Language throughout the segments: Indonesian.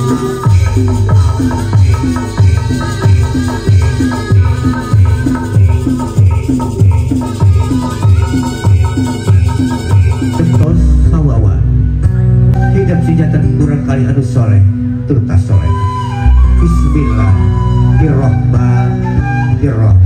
Beton sawawa hidup sejatan kurang kali anu soleh turta soleh. Bismillahirrahmanirrahim.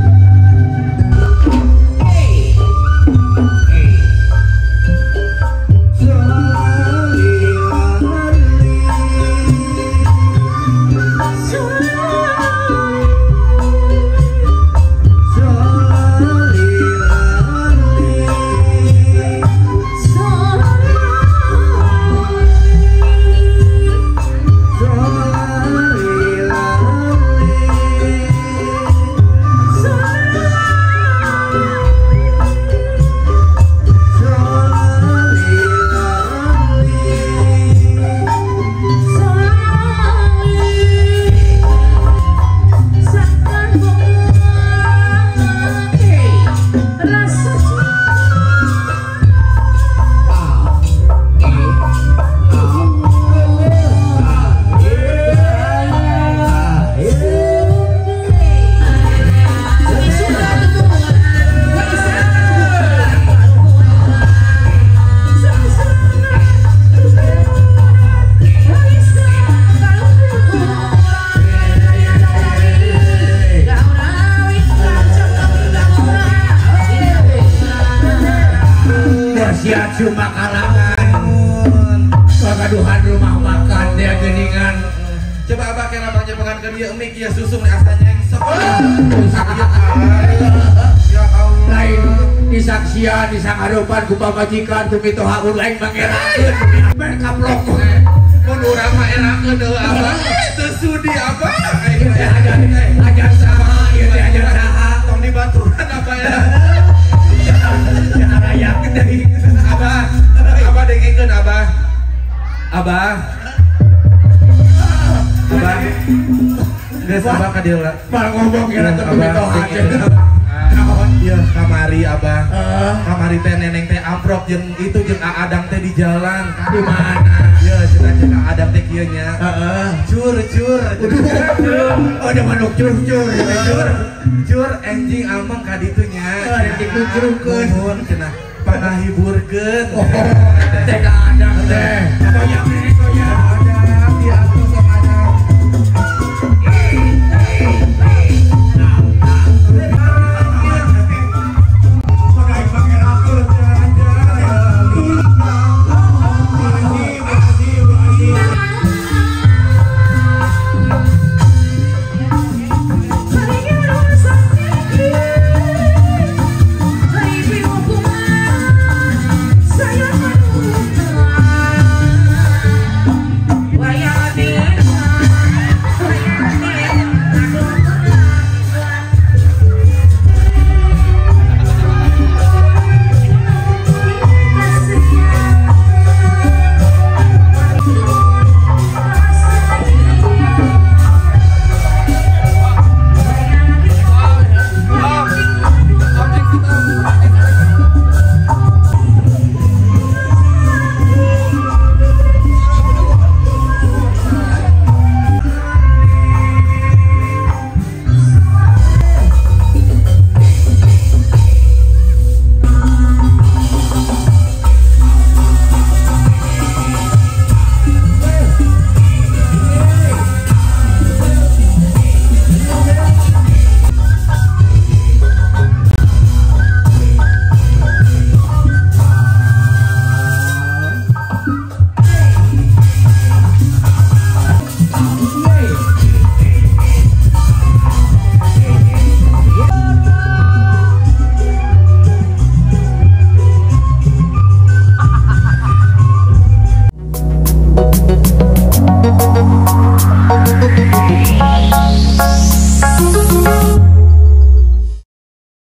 Cuma kalangan kegaduhan rumah makan dia geningan. Coba abah kena banyak pengen dia mik ya susung asanya yang sekolah. Ya Allah. Lain disaksian disangharupan ku pamajikan ku mitoha lain mangerakeun mereka blok. Mun urang mah enakeun deui abah. Teu sudi abah. Ajar saha ieu teh ajar saha Tong dibaturan apa ya? Jangan rayakeun deui. Abah dengekeun abah. Abah. Geus abah ka dieu. Mal ngomong kira teu mitoha. Iya, kamari abah. Kamari teh neneng teh amprok jeung itu jeung Aadang teh di jalan. Di mana? Iya, cenah Aadang teh kieu nya. Cur. Oh, ada manuk cur. Cur enjing ameng ka ditu nya. Dikucurkeun. Nuhun cenah panahiburkeun. Teh ka Aadang teh. Banyak